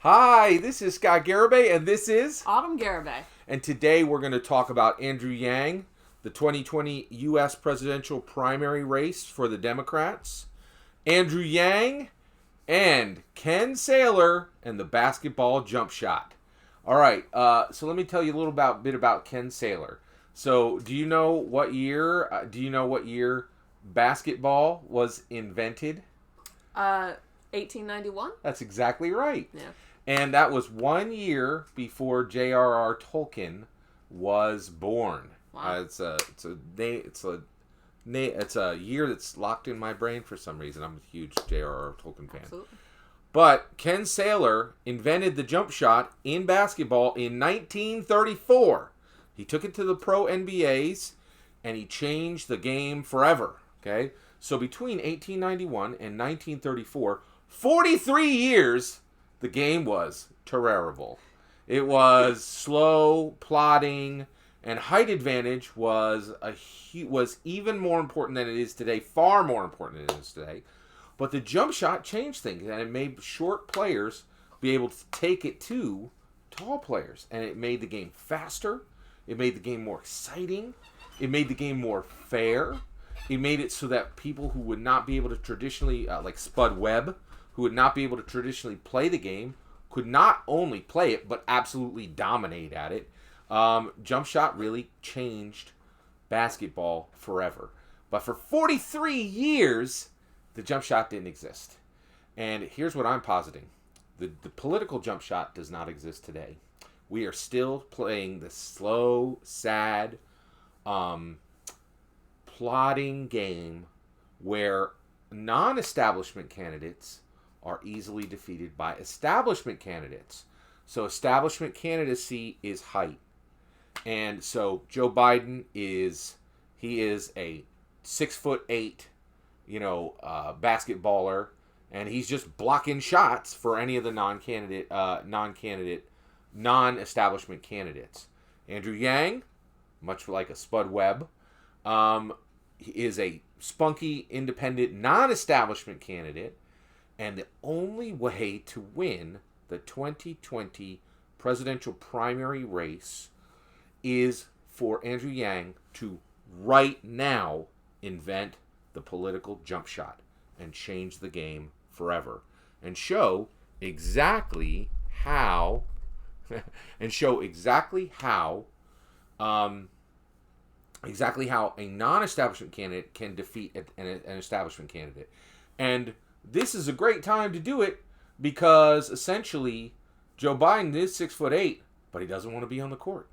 Hi, this is Scott Garibay, and this is Autumn Garibay. And today we're going to talk about Andrew Yang, the 2020 U.S. presidential primary race for the Democrats, Andrew Yang, and Ken Saylor and the basketball jump shot. All right, so let me tell you a little bit about Ken Saylor. So, do you know what year? Basketball was invented? 1891? That's exactly right. Yeah. And that was 1 year before J.R.R. Tolkien was born. Wow. It's a year that's locked in my brain for some reason. I'm a huge J.R.R. Tolkien fan. Absolutely. But Ken Saylor invented the jump shot in basketball in 1934. He took it to the pro NBAs and he changed the game forever. Okay? So between 1891 and 1934, 43 years, the game was terrible. It was slow, plodding, and height advantage was even more important than it is today, far more important than it is today. But the jump shot changed things, and it made short players be able to take it to tall players. And it made the game faster. It made the game more exciting. It made the game more fair. It made it so that people who would not be able to traditionally, like Spud Webb, who would not be able to traditionally play the game, could not only play it, but absolutely dominate at it. Jump shot really changed basketball forever. But for 43 years, the jump shot didn't exist. And here's what I'm positing. The political jump shot does not exist today. We are still playing the slow, sad, plodding game where non-establishment candidates are easily defeated by establishment candidates. So establishment candidacy is height. And so Joe Biden is a 6'8", basketballer, and he's just blocking shots for any of the non-establishment candidates. Andrew Yang, much like a Spud Webb, is a spunky, independent, non-establishment candidate. And the only way to win the 2020 presidential primary race is for Andrew Yang to right now invent the political jump shot and change the game forever and show exactly how a non-establishment candidate can defeat an establishment candidate. And this is a great time to do it because essentially Joe Biden is 6'8", but he doesn't want to be on the court.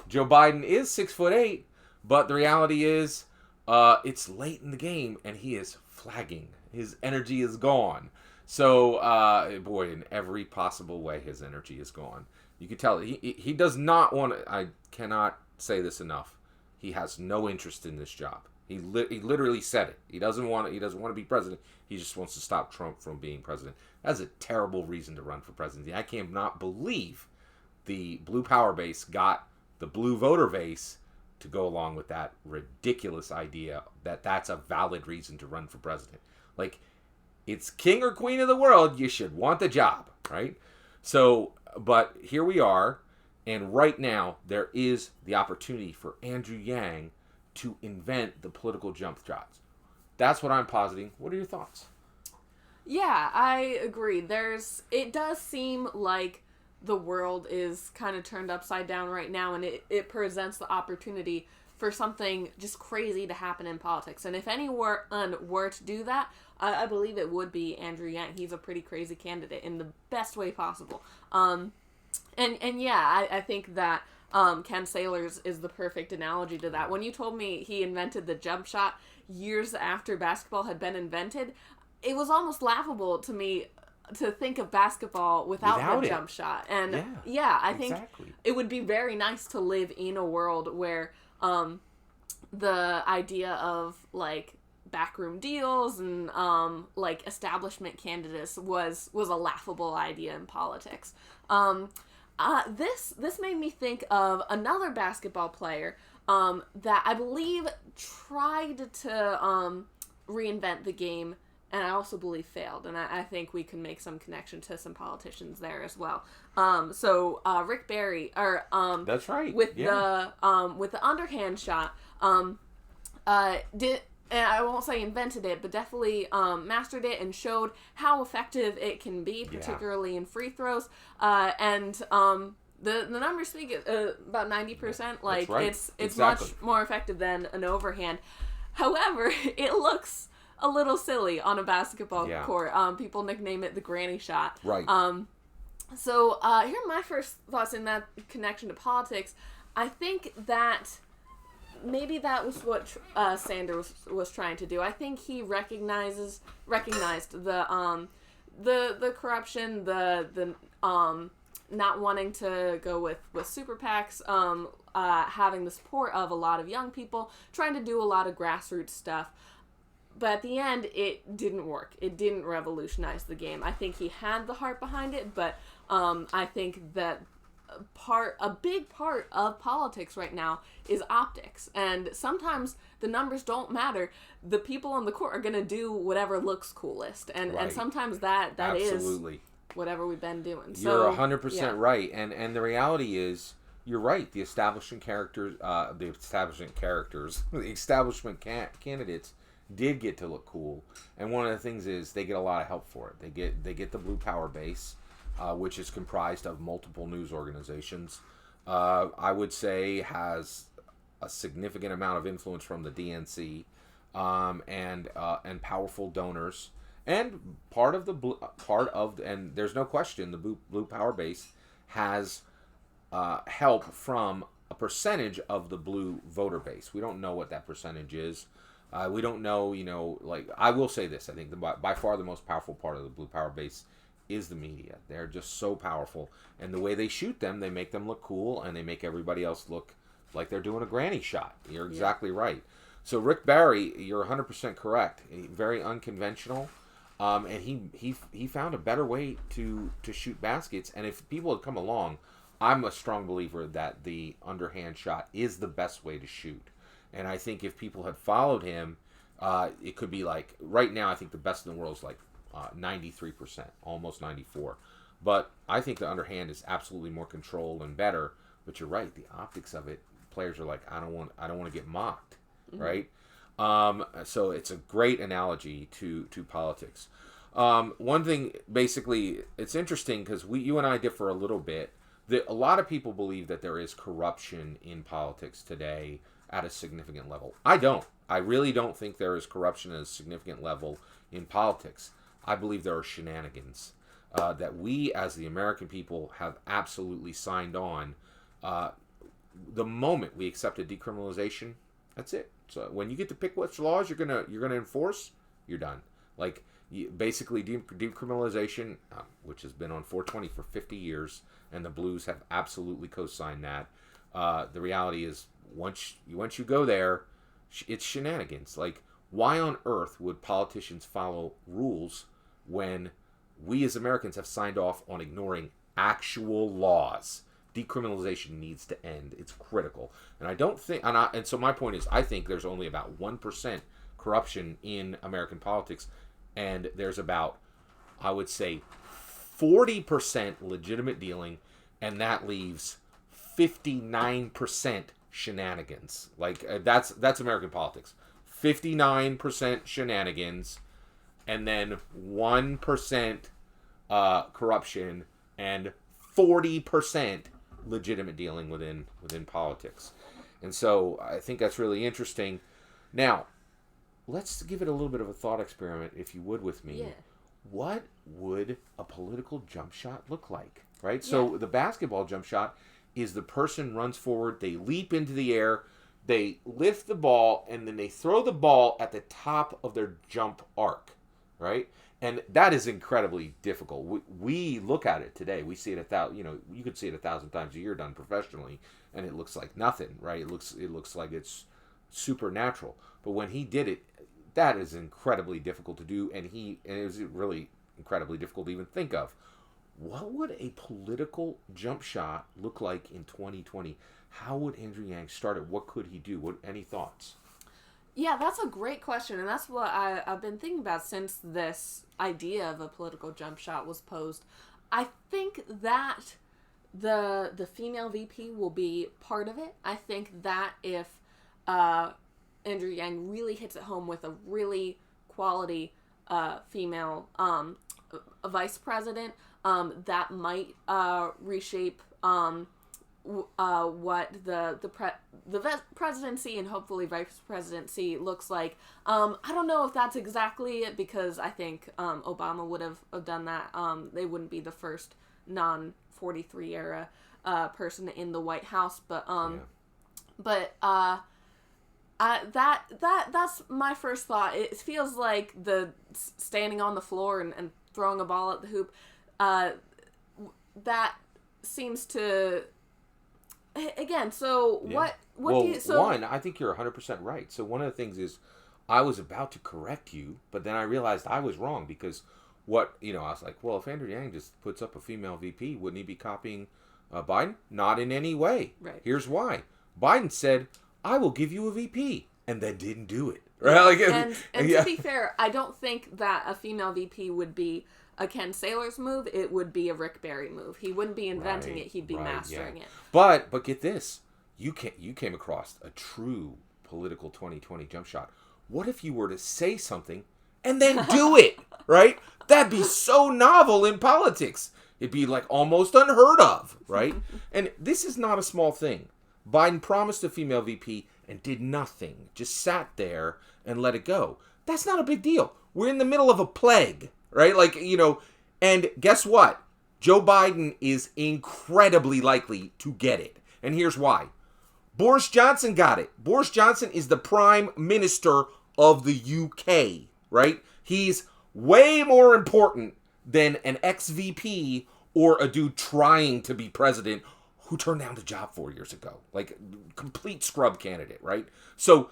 Joe Biden is 6'8", but the reality is it's late in the game and he is flagging. His energy is gone. So, in every possible way, his energy is gone. You can tell he does not want to. I cannot say this enough. He has no interest in this job. He literally said it. He doesn't want to be president. He just wants to stop Trump from being president. That's a terrible reason to run for presidency. I cannot believe the blue power base got the blue voter base to go along with that ridiculous idea that that's a valid reason to run for president. Like, it's king or queen of the world. You should want the job, right? So, but here we are, and right now there is the opportunity for Andrew Yang to invent the political jump shots. That's what I'm positing. What are your thoughts? Yeah, I agree. It does seem like the world is kind of turned upside down right now, and it presents the opportunity for something just crazy to happen in politics. And if anyone were to do that, I believe it would be Andrew Yang. He's a pretty crazy candidate in the best way possible. I think that Ken Saylor's is the perfect analogy to that. When you told me he invented the jump shot years after basketball had been invented, it was almost laughable to me to think of basketball without the jump shot. And I think it would be very nice to live in a world where the idea of like backroom deals and like establishment candidates was a laughable idea in politics. This made me think of another basketball player that I believe tried to reinvent the game and I also believe failed. And I think we can make some connection to some politicians there as well. Rick Barry, that's right, with the underhand shot, did. And I won't say invented it, but definitely mastered it and showed how effective it can be, particularly in free throws. The numbers speak about 90%. Like right. it's exactly. much more effective than an overhand. However, it looks a little silly on a basketball court. People nickname it the granny shot. Right. Here are my first thoughts in that connection to politics. I think that maybe that was what Sanders was trying to do. I think he recognized the corruption, the not wanting to go with super PACs, having the support of a lot of young people, trying to do a lot of grassroots stuff. But at the end, it didn't work. It didn't revolutionize the game. I think he had the heart behind it, but I think that a big part of politics right now is optics, and sometimes the numbers don't matter. The people on the court are going to do whatever looks coolest, and sometimes that Absolutely. is whatever we've been doing. You're 100% right, and the reality is, you're right. The establishment candidates did get to look cool, and one of the things is they get a lot of help for it. They get the blue power base, which is comprised of multiple news organizations. I would say has a significant amount of influence from the DNC, and powerful donors, and and there's no question the blue power base has help from a percentage of the blue voter base. We don't know what that percentage is. We don't know, like, I will say this. I think by far the most powerful part of the blue power base is the media. They're just so powerful. And the way they shoot them, they make them look cool, and they make everybody else look like they're doing a granny shot. You're exactly right. So Rick Barry, you're 100% correct. Very unconventional. And he found a better way to shoot baskets. And if people had come along, I'm a strong believer that the underhand shot is the best way to shoot. And I think if people had followed him, it could be like, right now I think the best in the world is like 93%, almost 94%. But I think the underhand is absolutely more controlled and better. But you're right, the optics of it, players are like, I don't want to get mocked, right? So it's a great analogy to politics. One thing, basically, it's interesting because you and I differ a little bit. A lot of people believe that there is corruption in politics today at a significant level. I don't. I really don't think there is corruption at a significant level in politics. I believe there are shenanigans that we, as the American people, have absolutely signed on. The moment we accepted decriminalization, that's it. So when you get to pick which laws you're gonna enforce, you're done. Like, basically decriminalization, which has been on 420 for 50 years, and the Blues have absolutely co-signed that. The reality is, once you go there, it's shenanigans. Like, why on earth would politicians follow rules when we as Americans have signed off on ignoring actual laws? Decriminalization needs to end. It's critical. And I don't think, and so my point is, I think there's only about 1% corruption in American politics, and there's about, I would say, 40% legitimate dealing, and that leaves 59% shenanigans. Like, that's American politics. 59% shenanigans, and then 1% corruption, and 40% legitimate dealing within politics. And so I think that's really interesting. Now, let's give it a little bit of a thought experiment, if you would, with me. Yeah. What would a political jump shot look like? Right? Yeah. So the basketball jump shot is the person runs forward, they leap into the air, they lift the ball, and then they throw the ball at the top of their jump arc, right? And that is incredibly difficult. We look at it today. We see it you could see it 1,000 times a year done professionally, and it looks like nothing, right? It looks like it's supernatural. But when he did it, that is incredibly difficult to do, and it was really incredibly difficult to even think of. What would a political jump shot look like in 2020? How would Andrew Yang start it? What could he do? Any thoughts? Yeah, that's a great question, and that's what I've been thinking about since this idea of a political jump shot was posed. I think that the female VP will be part of it. I think that if Andrew Yang really hits it home with a really quality female vice president, that might reshape what the presidency and hopefully vice presidency looks like. I don't know if that's exactly it, because I think Obama would have done that. They wouldn't be the first non-43 era person in the White House, but that's my first thought. It feels like the standing on the floor and throwing a ball at the hoop. That seems to. Again, so Yeah. what do you... So, one, I think you're 100% right. So one of the things is, I was about to correct you, but then I realized I was wrong, because I was like, well, if Andrew Yang just puts up a female VP, wouldn't he be copying Biden? Not in any way. Right. Here's why. Biden said, I will give you a VP, and then didn't do it. Right? and to be fair, I don't think that a female VP would be a Ken Saylor's move. It would be a Rick Barry move. He wouldn't be inventing it. He'd be mastering it. But get this. You came across a true political 2020 jump shot. What if you were to say something and then do it, right? That'd be so novel in politics. It'd be like almost unheard of, right? And this is not a small thing. Biden promised a female VP and did nothing. Just sat there and let it go. That's not a big deal. We're in the middle of a plague, right? And guess what? Joe Biden is incredibly likely to get it. And here's why. Boris Johnson got it. Boris Johnson is the Prime Minister of the UK, right? He's way more important than an ex-VP or a dude trying to be president who turned down the job 4 years ago. Like, complete scrub candidate, right? So,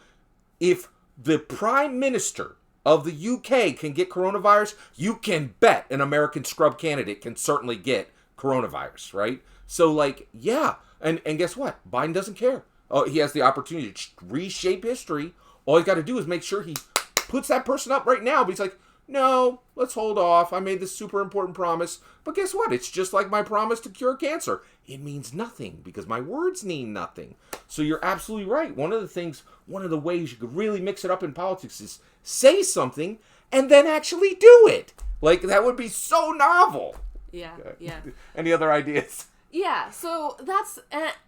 if the Prime Minister of the UK can get coronavirus, you can bet an American scrub candidate can certainly get coronavirus, right? So, yeah. And guess what? Biden doesn't care. He has the opportunity to reshape history. All he's got to do is make sure he puts that person up right now. But he's like, no, let's hold off. I made this super important promise. But guess what? It's just like my promise to cure cancer. It means nothing because my words mean nothing. So you're absolutely right. One of the ways you could really mix it up in politics is say something and then actually do it. Like, that would be so novel. Yeah, Okay. yeah. Any other ideas? Yeah, so that's...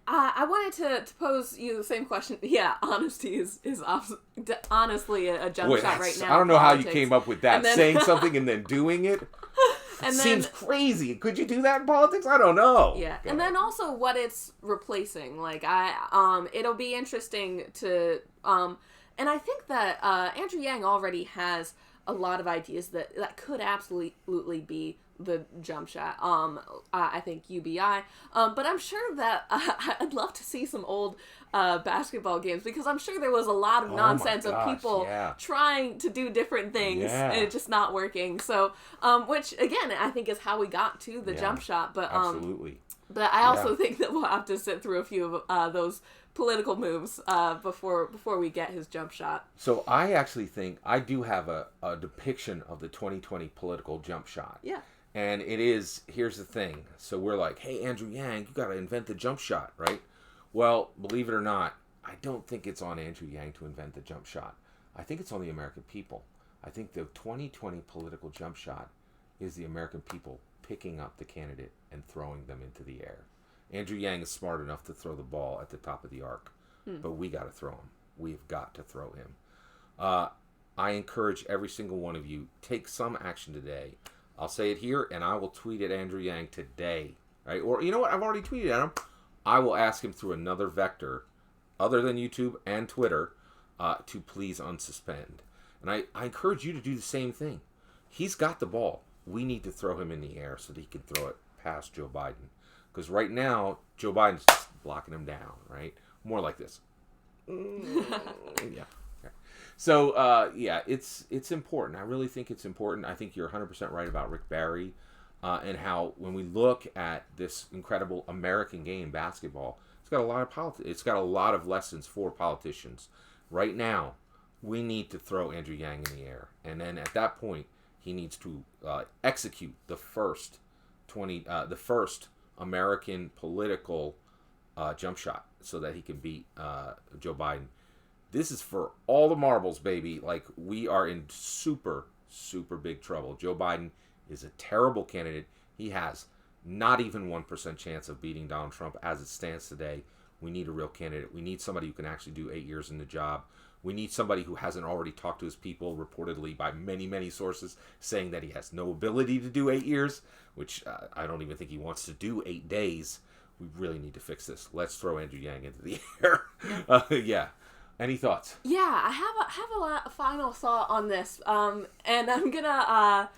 I wanted to pose you the same question. Yeah, honesty is honestly a jump shot right now. I don't know how you politics. came up with that. Then, saying something and then doing it. And Seems crazy. Could you do that in politics? I don't know. Yeah, Go and ahead. then also what it's replacing. It'll be interesting to... and I think that Andrew Yang already has a lot of ideas that could absolutely be the jump shot. I think UBI. But I'm sure that I'd love to see some old basketball games, because I'm sure there was a lot of nonsense of people trying to do different things and it just not working. So, which again, I think is how we got to the jump shot. But absolutely. But I also think that we'll have to sit through a few of those political moves before we get his jump shot. So I actually think I do have a depiction of the 2020 political jump shot. Yeah. And it is, here's the thing. So we're like, hey, Andrew Yang, you got to invent the jump shot, right? Well, believe it or not, I don't think it's on Andrew Yang to invent the jump shot. I think it's on the American people. I think the 2020 political jump shot is the American people picking up the candidate and throwing them into the air. Andrew Yang is smart enough to throw the ball at the top of the arc, but we got to throw him. We've got to throw him. I encourage every single one of you, take some action today. I'll say it here, and I will tweet at Andrew Yang today. Right? Or, you know what? I've already tweeted at him. I will ask him through another vector, other than YouTube and Twitter, to please unsuspend. And I encourage you to do the same thing. He's got the ball. We need to throw him in the air so that he can throw it past Joe Biden. Because right now, Joe Biden's just blocking him down, right? More like this. Yeah. So, it's important. I really think it's important. I think you're 100% right about Rick Barry and how when we look at this incredible American game, basketball, it's got a lot of politics. It's got a lot of lessons for politicians. Right now, we need to throw Andrew Yang in the air. And then at that point, he needs to execute the first American political jump shot so that he can beat Joe Biden. This is for all the marbles, baby. Like, we are in super, super big trouble. Joe Biden is a terrible candidate. He has not even 1% chance of beating Donald Trump as it stands today. We need a real candidate. We need somebody who can actually do 8 years in the job. We need somebody who hasn't already talked to his people, reportedly by many, many sources, saying that he has no ability to do 8 years, which I don't even think he wants to do 8 days. We really need to fix this. Let's throw Andrew Yang into the air. Yeah. Any thoughts? Yeah, I have a final thought on this, and I'm gonna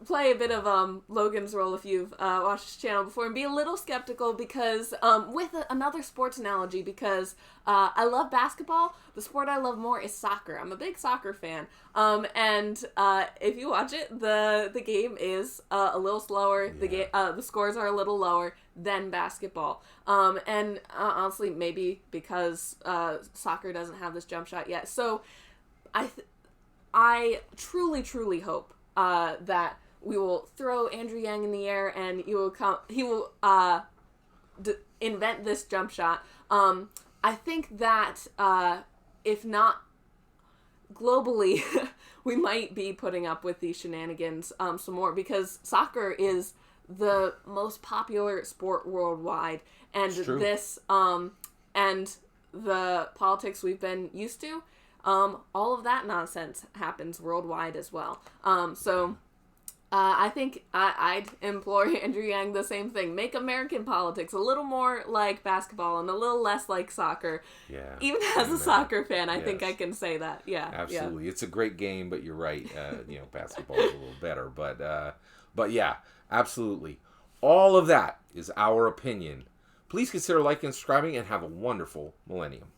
play a bit of Logan's role if you've watched this channel before, and be a little skeptical because with another sports analogy, because I love basketball. The sport I love more is soccer. I'm a big soccer fan, and if you watch it, the game is a little slower. The scores are a little lower than basketball, and honestly, maybe because soccer doesn't have this jump shot yet. So I truly hope that we will throw Andrew Yang in the air, and he will invent this jump shot. I think that if not globally, we might be putting up with these shenanigans some more, because soccer is the most popular sport worldwide, and this and the politics we've been used to, all of that nonsense happens worldwide as well. So I think I'd implore Andrew Yang the same thing. Make American politics a little more like basketball and a little less like soccer. Yeah. Even as a soccer fan, I think I can say that. Yeah. Absolutely. Yeah. It's a great game, but you're right. Basketball is a little better. But yeah, absolutely. All of that is our opinion. Please consider liking and subscribing, and have a wonderful millennium.